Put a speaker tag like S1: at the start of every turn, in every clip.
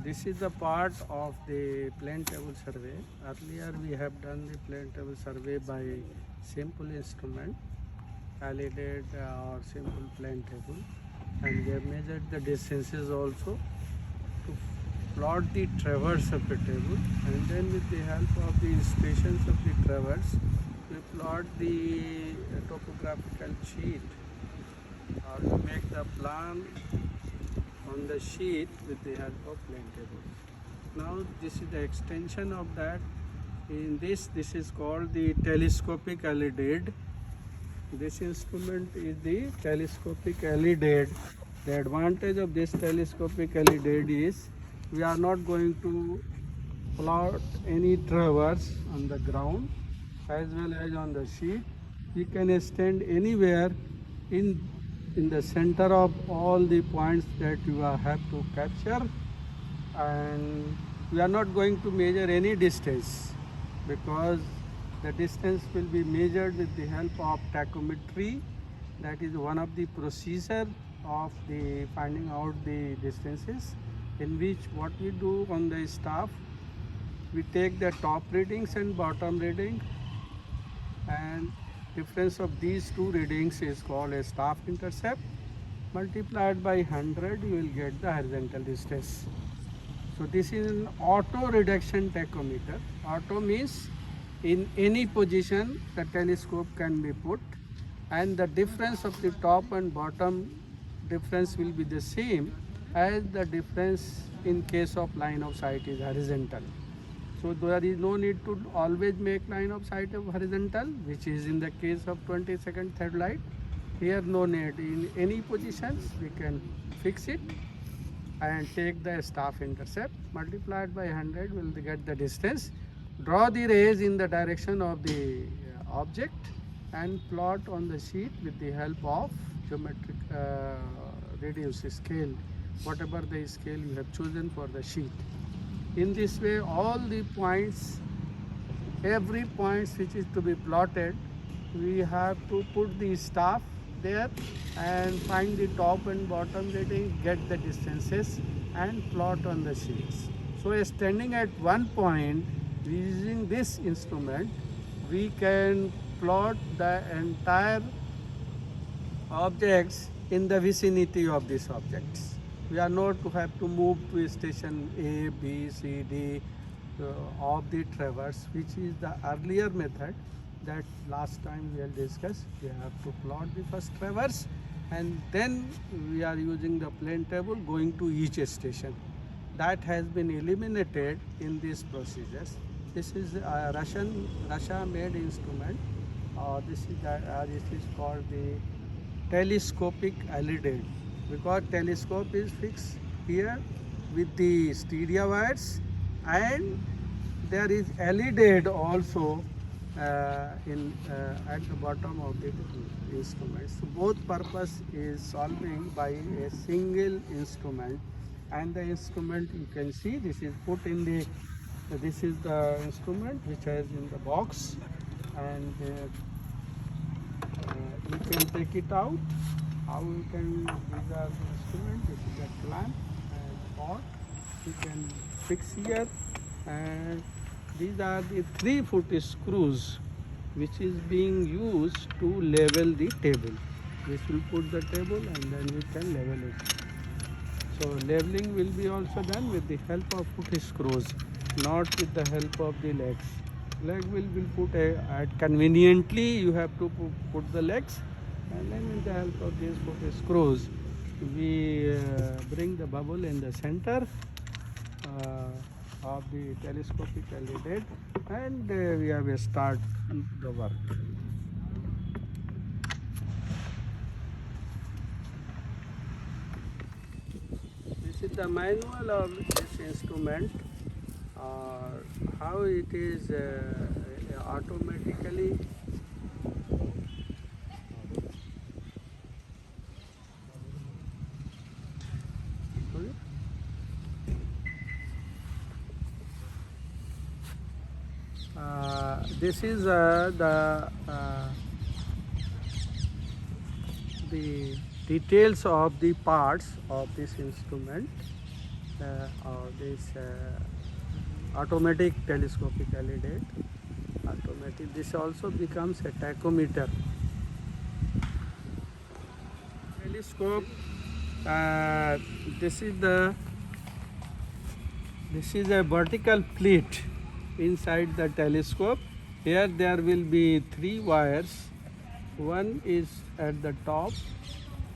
S1: This is the part of the plane table survey. Earlier we have done the plane table survey by simple instrument, validated or simple plane table, and we have measured the distances also to plot the traverse of the table, and then with the help of the stations of the traverse we plot the topographical sheet or to make the plan on the sheet with the help of plane table. Now this is the extension of that. In this is called the telescopic LED. This instrument is the telescopic LED. The advantage of this telescopic LED is we are not going to plot any traverse on the ground as well as on the sheet. We can stand anywhere in the center of all the points that you have to capture, and we are not going to measure any distance because the distance will be measured with the help of tachometry. That is one of the procedure of the finding out the distances, in which what we do on the staff, we take the top readings and bottom reading, and difference of these two readings is called a staff intercept. Multiplied by 100 you will get the horizontal distance. So this is an auto reduction tachometer. Auto means in any position the telescope can be put, and the difference of the top and bottom difference will be the same as the difference in case of line of sight is horizontal. So there is no need to always make line of sight of horizontal, which is in the case of 20-second third light. Here no need. In any positions we can fix it and take the staff intercept, multiplied by 100 will get the distance. Draw the rays in the direction of the object and plot on the sheet with the help of geometric reduce scale, whatever the scale you have chosen for the sheet. In this way all the points, every point which is to be plotted, we have to put the staff there and find the top and bottom reading, get the distances and plot on the sheets. So standing at one point using this instrument, we can plot the entire objects in the vicinity of these objects. We are not to have to move to station A, B, C, D of the traverse, which is the earlier method that last time we have discussed. We have to plot the first traverse and then we are using the plane table going to each station. That has been eliminated in these procedures. This is a Russia made instrument. This is called the telescopic LED, because telescope is fixed here with the stereo wires, and there is LED also at the bottom of the instrument. So both purpose is solving by a single instrument, and the instrument you can see this is put in the, this is the instrument which is in the box, and you can take it out. How you can, these are the instrument, this is a clamp and pot you can fix here, and these are the 3-foot screws which is being used to level the table. This will put the table and then we can level it. So leveling will be also done with the help of foot screws, not with the help of the legs. Leg will put at conveniently you have to put the legs, and then with the help of these foot screws we bring the bubble in the center of the telescopic LED, and we have start the work. This is the manual of this instrument, how it is automatically this is the details of the parts of this instrument. or this automatic telescopically date. Automatic. This also becomes a tachometer. Telescope. Uh, this is the This is a vertical pleat inside the telescope. Here there will be three wires. One is at the top,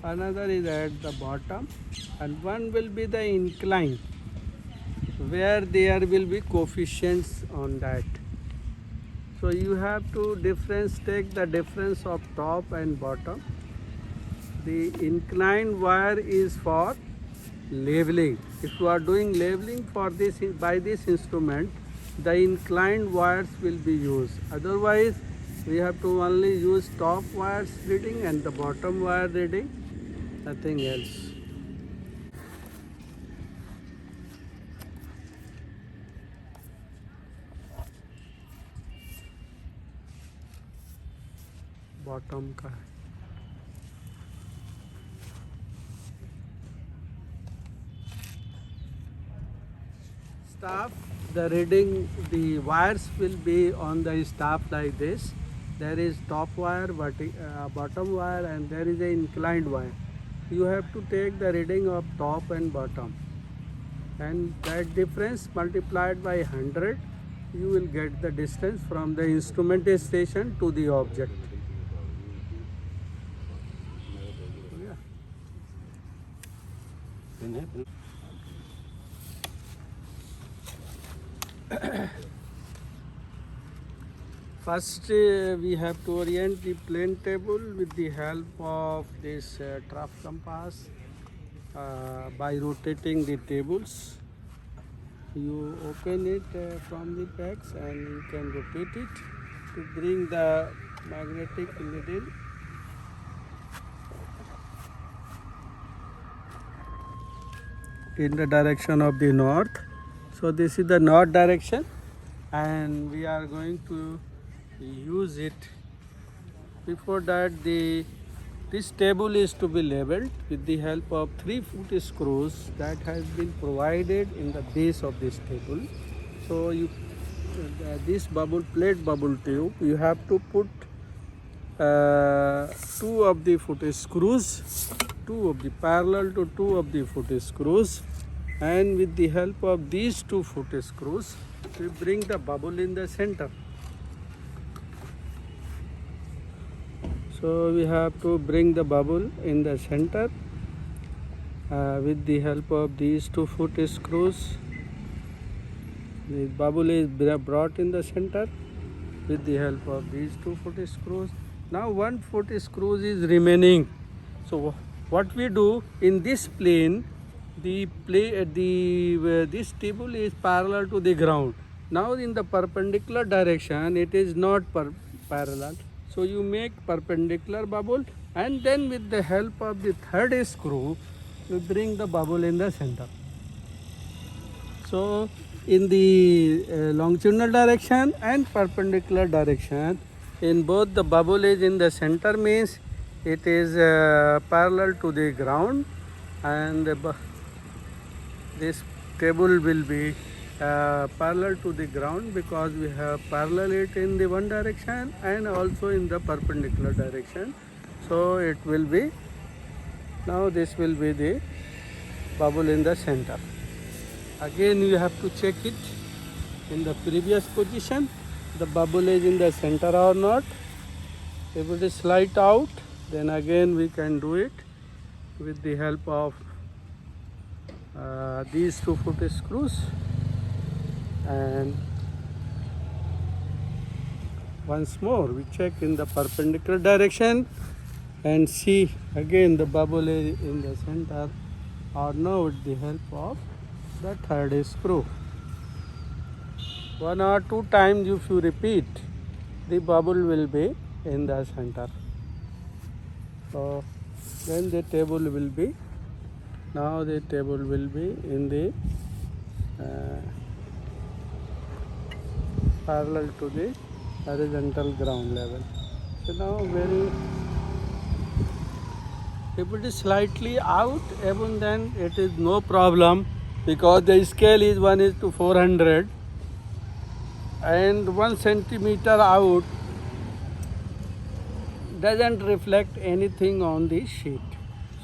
S1: another is at the bottom, and one will be the incline where there will be coefficients on that. So you have to take the difference of top and bottom. The inclined wire is for leveling. If you are doing leveling for this by this instrument, the inclined wires will be used. Otherwise, we have to only use top wires reading and the bottom wire reading, nothing else. Bottom का है. Staff, the reading, the wires will be on the staff like this. There is top wire, bottom wire, and there is an inclined wire. You have to take the reading of top and bottom, and that difference multiplied by 100, you will get the distance from the instrument station to the object. First, we have to orient the plane table with the help of this trough compass by rotating the tables. You open it from the pegs and you can rotate it to bring the magnetic needle in the direction of the north. So this is the north direction, and we are going to use it. Before that, this table is to be leveled with the help of 3-foot screws that has been provided in the base of this table. So this plate bubble tube, you have to put 2 of the foot screws, parallel to 2 of the foot screws, and with the help of these 2 foot screws, we bring the bubble in the center. So we have to bring the bubble in the center with the help of these 2 foot screws. The bubble is brought in the center with the help of these 2 foot screws. Now 1 foot screws is remaining. So what we do in this plane, this table is parallel to the ground. Now in the perpendicular direction, it is not parallel. So you make perpendicular bubble, and then with the help of the 3rd screw, you bring the bubble in the center. So in the longitudinal direction and perpendicular direction, in both the bubble is in the center, means it is parallel to the ground, and this table will be parallel to the ground because we have parallel it in the one direction and also in the perpendicular direction. So it will be, now this will be the bubble in the center. Again you have to check it in the previous position, the bubble is in the center or not. If it is slight out, then again we can do it with the help of these 2 foot screws. And once more we check in the perpendicular direction and see again the bubble is in the center or no, with the help of the 3rd screw. 1 or 2 times if you repeat, the bubble will be in the center. So then the table will be, now the table will be in the parallel to the horizontal ground level. So now if it is slightly out, even then it is no problem. because the scale is 1:400 and 1 centimeter out doesn't reflect anything on the sheet.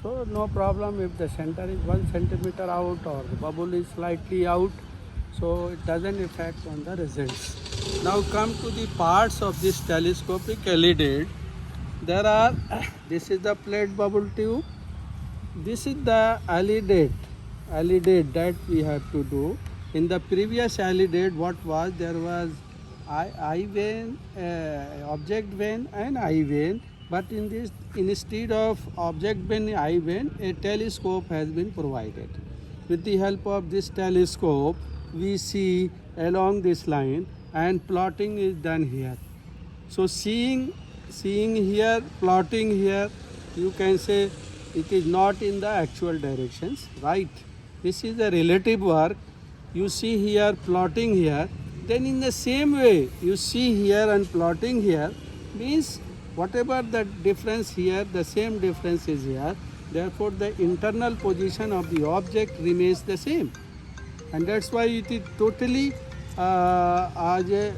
S1: So no problem if the center is 1 centimeter out or the bubble is slightly out, so it doesn't affect on the results. Now come to the parts of this telescopic LED. There are, this is the plate bubble tube, this is the LED that we have to do. In the previous LED, what was, there was I vane, object vane and I vane, but in this, instead of object vane, I vane, a telescope has been provided. With the help of this telescope, we see along this line and plotting is done here. So seeing here, plotting here, you can say it is not in the actual directions, right? This is the relative work. You see here, plotting here. Then in the same way, you see here and plotting here, means whatever the difference here, the same difference is here. Therefore, the internal position of the object remains the same. And that's why it is totally as a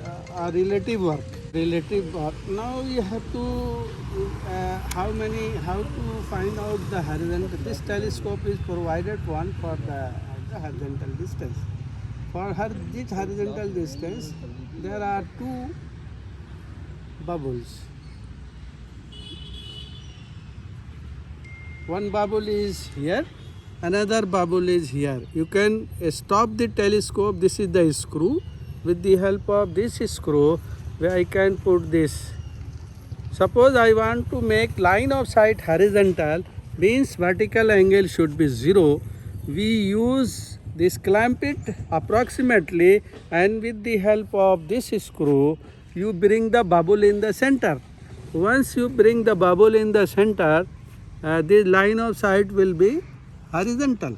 S1: relative work. Now you have to how to find out the horizontal. This telescope is provided one for the horizontal distance. For this horizontal distance, there are two bubbles. One bubble is here, another bubble is here. You can stop the telescope. This is the screw. With the help of this screw, where I can put this. Suppose I want to make line of sight horizontal, means vertical angle should be 0. We use this clamp it approximately, and with the help of this screw, you bring the bubble in the center. Once you bring the bubble in the center, the line of sight will be horizontal.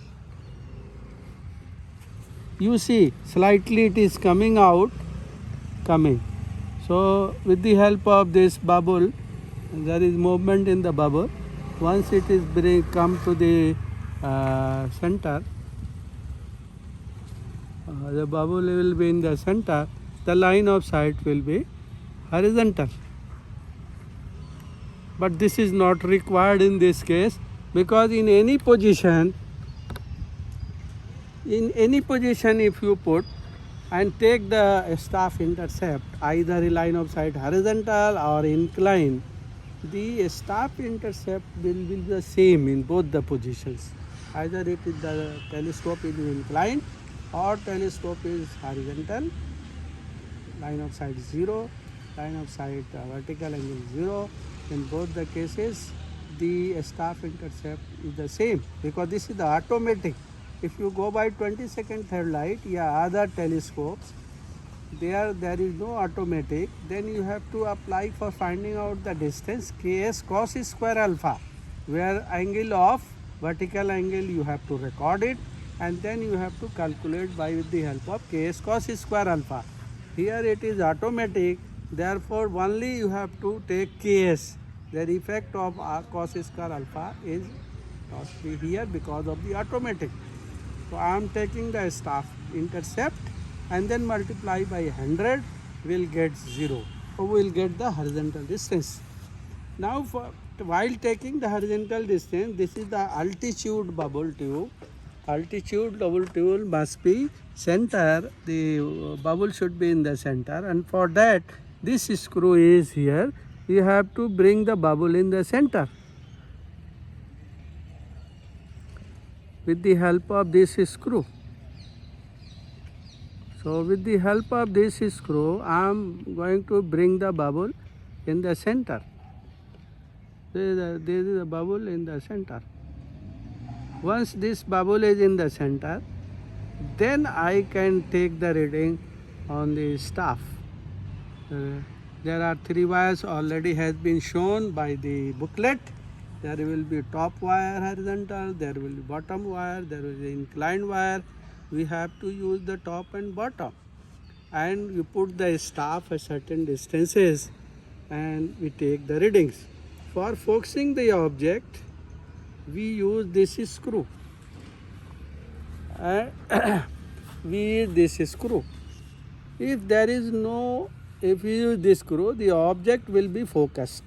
S1: You see, slightly it is coming out, coming. So with the help of this bubble, there is movement in the bubble. Once it is come to the center, the bubble will be in the center, the line of sight will be horizontal. But this is not required in this case, because in any position if you put and take the staff intercept, either a line of sight horizontal or inclined, the staff intercept will be the same in both the positions. Either it is the telescope is inclined or telescope is horizontal, line of sight 0, line of sight vertical angle 0. In both the cases, the staff intercept is the same, because this is the automatic. If you go by 22nd third light, other telescopes, there is no automatic. Then you have to apply for finding out the distance Ks cos square alpha, where angle of vertical angle you have to record it, and then you have to calculate with the help of Ks cos square alpha. Here it is automatic, therefore only you have to take Ks. The effect of cos square alpha is not be here because of the automatic. So I am taking the staff intercept and then multiply by 100, will get 0. So we will get the horizontal distance. Now while taking the horizontal distance, this is the altitude bubble tube. Altitude bubble tube must be center, the bubble should be in the center, and for that this screw is here. You have to bring the bubble in the center. With the help of this screw. So with the help of this screw, I am going to bring the bubble in the center. This is the bubble in the center. Once this bubble is in the center, then I can take the reading on the staff. There are 3 wires already has been shown by the booklet. There will be top wire horizontal, there will be bottom wire, there will be inclined wire. We have to use the top and bottom. And you put the staff at certain distances and we take the readings. For focusing the object, we use this screw. and we use this screw. If there is no, if we use this screw, the object will be focused.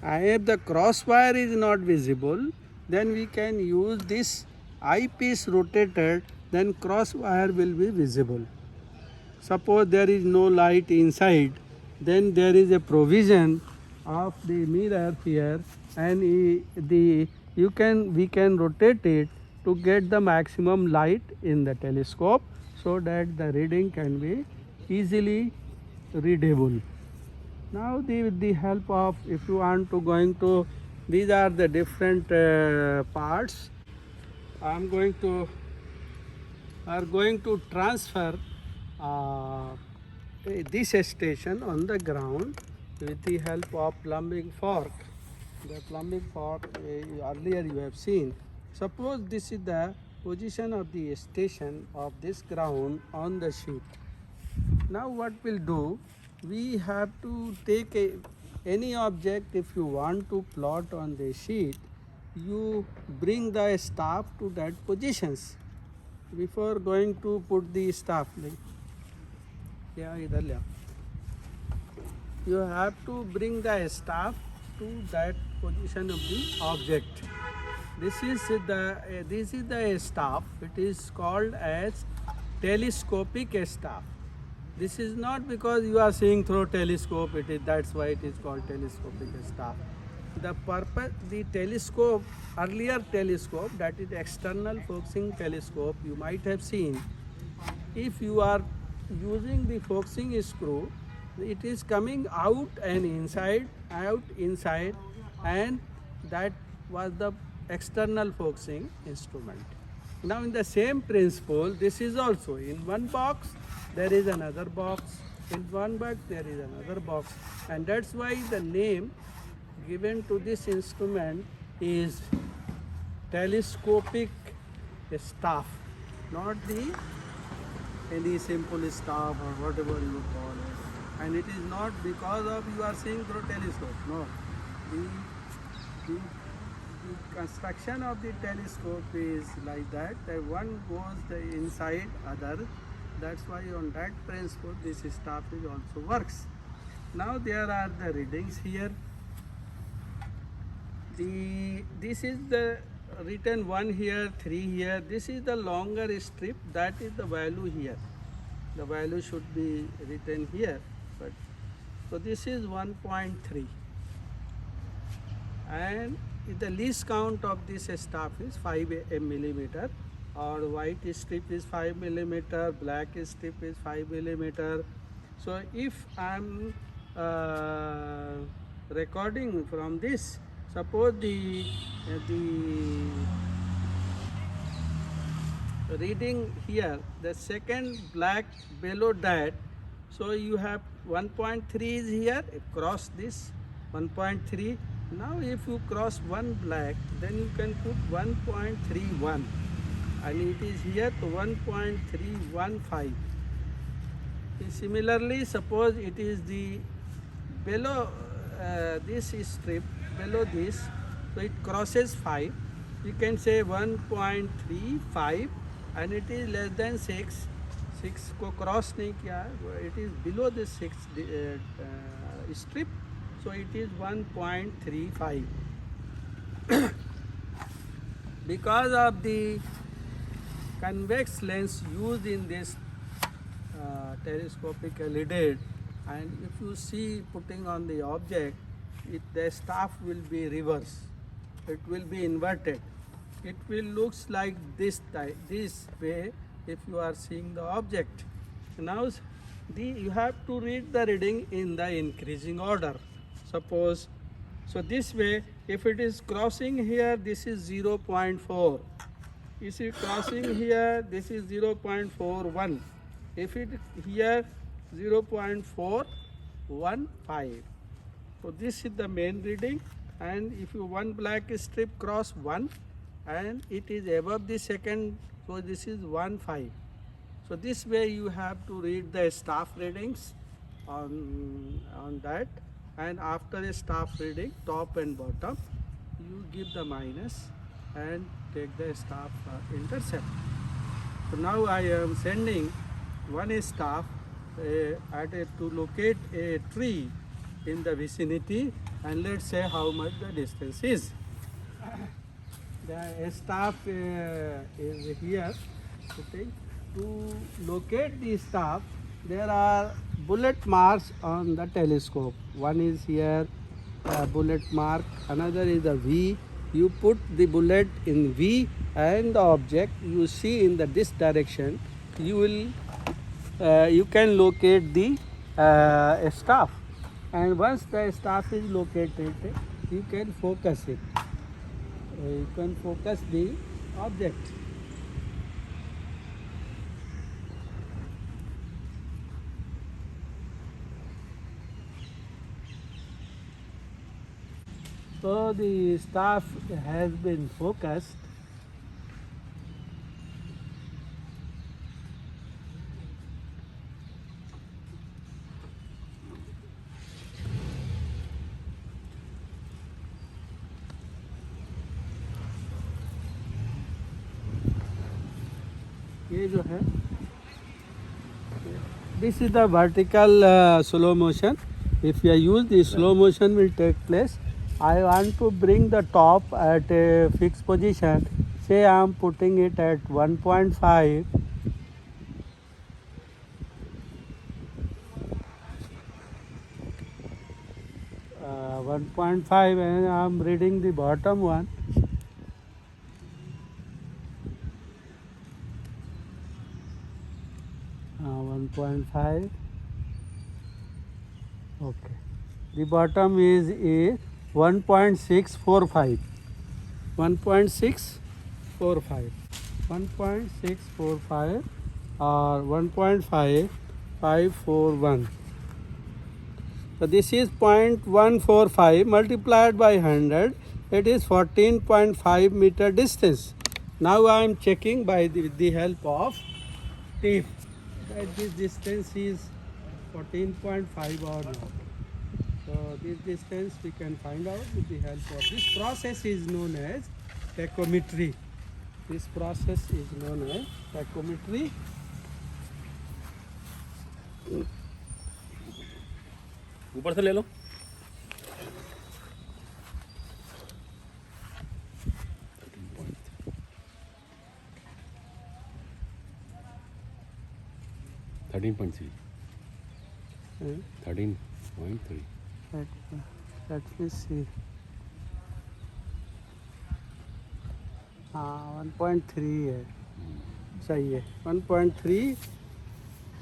S1: And if the crosswire is not visible, then we can use this eyepiece rotated, then crosswire will be visible. Suppose there is no light inside, then there is a provision of the mirror here, and we can rotate it to get the maximum light in the telescope, so that the reading can be easily readable. Now with the help of, if you want to going to, these are the different parts. I am going to transfer uh, this station on the ground with the help of plumbing fork. The plumbing fork earlier you have seen. Suppose this is the position of the station of this ground on the sheet. Now what we'll do, we have to take any object. If you want to plot on the sheet, you bring the staff to that positions before going to put the staff. You have to bring the staff to that position of the object. This is the staff. It is called as telescopic staff. This is not because you are seeing through telescope, that's why it is called telescopic staff. The purpose, the telescope, earlier telescope, that is external focusing telescope, you might have seen. If you are using the focusing screw, it is coming out and inside, and that was the external focusing instrument. Now in the same principle, this is also in one box, there is another box, in one box there is another box, and that's why the name given to this instrument is telescopic staff, not the any simple staff or whatever you call it. And it is not because of you are seeing through telescope. No, the construction of the telescope is like that. That one goes the inside other. That's why on that principle this staff is also works. Now there are the readings here. This is the written 1 here, 3 here. This is the longer strip, that is the value here. The value should be written here. But so this is 1.3, and the least count of this staff is 5 millimeter, or white strip is 5 millimeter, black strip is 5 millimeter. So if I am recording from this, suppose the reading here, the second black below that, so you have 1.3 is here, cross this 1.3. Now if you cross one black, then you can put 1.31, and it is here to 1.315. Similarly, suppose it is the below this strip, below this, so it crosses 5, you can say 1.35, and it is less than 6. 6 को cross नहीं किया, it is below the 6 strip, so it is 1.35. Because of the convex lens used in this telescopic lid, and if you see putting on the object, the staff will be reverse, it will be inverted, it will looks like this way if you are seeing the object. Now you have to read the reading in the increasing order. Suppose, so this way, if it is crossing here, this is 0.4. If it is crossing here, this is 0.41. If it here, 0.415. So this is the main reading, and if you one black strip cross 1, and it is above the second, so this is 1.5. So this way you have to read the staff readings on that, and after a staff reading, top and bottom, you give the minus and take the staff intercept. So now I am sending one staff to locate a tree in the vicinity, and let's say how much the distance is. The staff is here. Okay. To locate the staff, there are bullet marks on the telescope. One is here, bullet mark. Another is a V. You put the bullet in V, and the object you see in this direction, you can locate the staff. And once the staff is located, you can focus it. You can focus the object. So the staff has been focused. ये जो है, this is the vertical slow motion. If you use the slow motion will take place. I want to bring the top at a fixed position. Say I am putting it at 1.5. 1.5, and I am reading the bottom one. Uh, 1.5. Okay. The bottom is a 1.645. 1.645. 1.645 or 1.5541. So this is 0.145 multiplied by 100. It is 14.5 meter distance. Now I am checking by the help of tape that this distance is 14.5 or not. So this distance we can find out with the help of this process is known as tachometry. This process is known as tachometry.
S2: ऊपर से ले लो. Thirteen point three. 13.3.
S1: Let me see. 1.3 है. सही है. 1.3.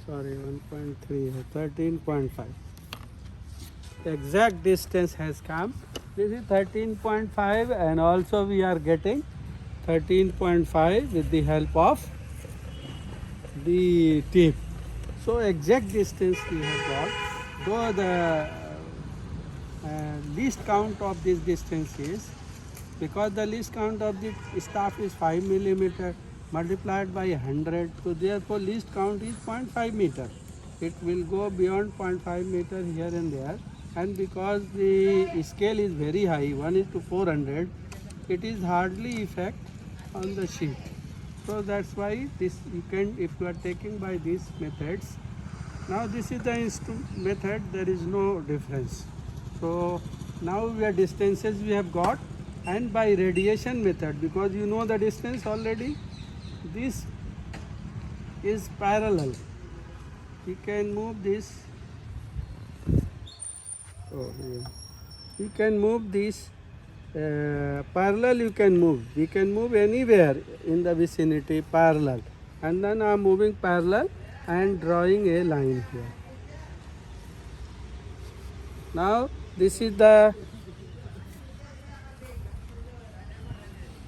S1: Sorry, 1.3 है. 13.5. The exact distance has come. This is 13.5, and also we are getting 13.5 with the help of the tape. So exact distance we have got. Though the least count of this distance is, because the least count of the staff is 5 millimeter multiplied by 100, so therefore least count is 0.5 meter. It will go beyond 0.5 meter here and there, and because the scale is very high, 1:400, it is hardly effect on the sheet. So that's why this you can, if you are taking by these methods. Now this is the method, there is no difference. So now we are distances we have got, and by radiation method, because you know the distance already, this is parallel. You can move this. Oh, yeah. You can move this parallel. You can move. We can move anywhere in the vicinity parallel, and then I am moving parallel and drawing a line here. Now this is the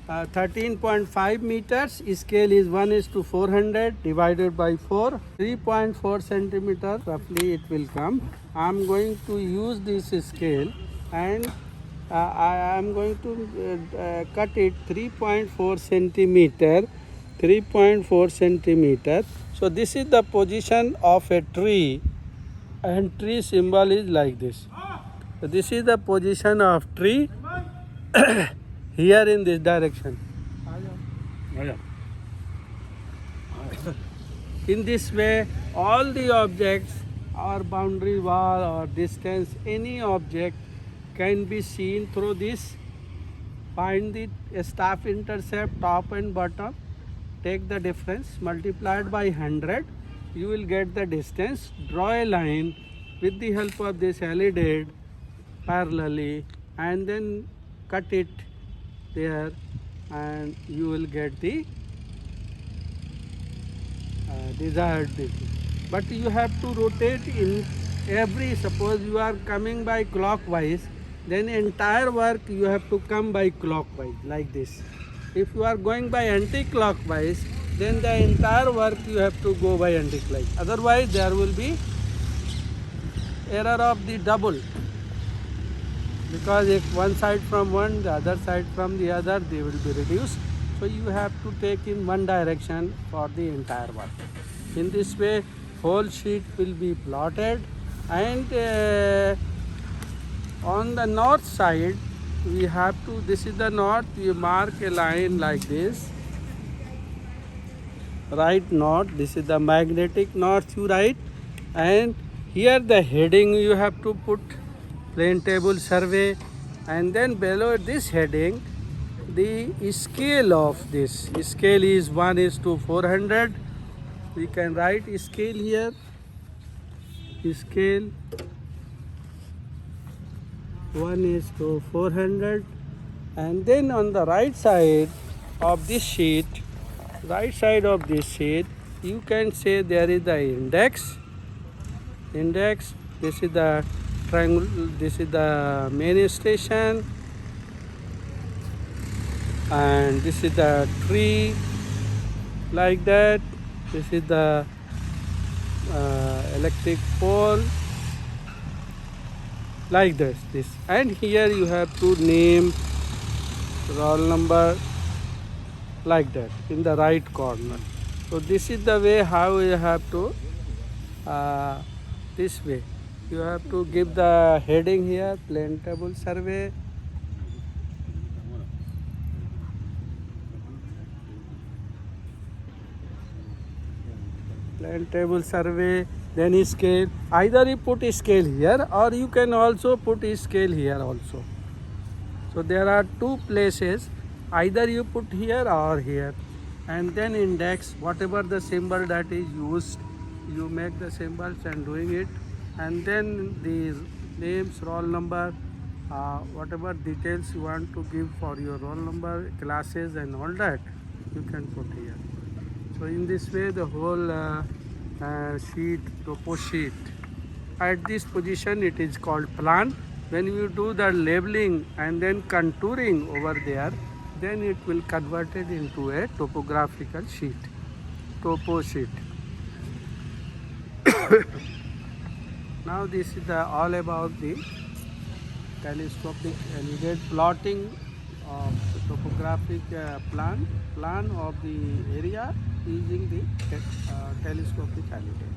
S1: 13.5 meters. Scale is 1:400 divided by 4. 3.4 centimeter roughly it will come. I am going to use this scale, and I am going to cut it 3.4 centimeter. 3.4 centimeter. So this is the position of a tree, and tree symbol is like this. So this is the position of tree here in this direction.
S2: आया.
S1: In this way, all the objects or boundary wall or distance, any object can be seen through this. Find the staff intercept top and bottom, take the difference, multiplied by 100, you will get the distance. Draw a line with the help of this LED parallelly and then cut it there, and you will get the desired distance. But you have to rotate in every, suppose you are coming by clockwise, then entire work you have to come by clockwise like this. If you are going by anti-clockwise, then the entire work you have to go by anti-clockwise. Otherwise there will be error of the double, because if one side from one, the other side from the other, they will be reduced. So you have to take in one direction for the entire work. In this way, whole sheet will be plotted, and on the north side we have to, this is the north, you mark a line like this, right north, this is the magnetic north you write, and here the heading you have to put plane table survey, and then below this heading the scale of this scale is 1:400. We can write scale here, scale 1:400, and then on the right side of this sheet, you can say there is the index. This is the triangle, this is the main station, and this is the tree like that. This is the electric pole like this, and here you have to name roll number like that in the right corner. So this is the way how you have to, this way you have to give the heading here, plane table survey, then scale. Either you put scale here, or you can also put scale here also. So there are two places, either you put here or here, and then index, whatever the symbol that is used, you make the symbols and doing it, and then the names, roll number, whatever details you want to give for your roll number, classes and all that, you can put here. So in this way the whole sheet, topo sheet, at this position it is called plan. When you do the labeling and then contouring over there, then it will convert it into a topographical sheet, topo sheet. Now this is all about the telescopic elevate plotting of the topographic plan of the area using the telescopic elevate.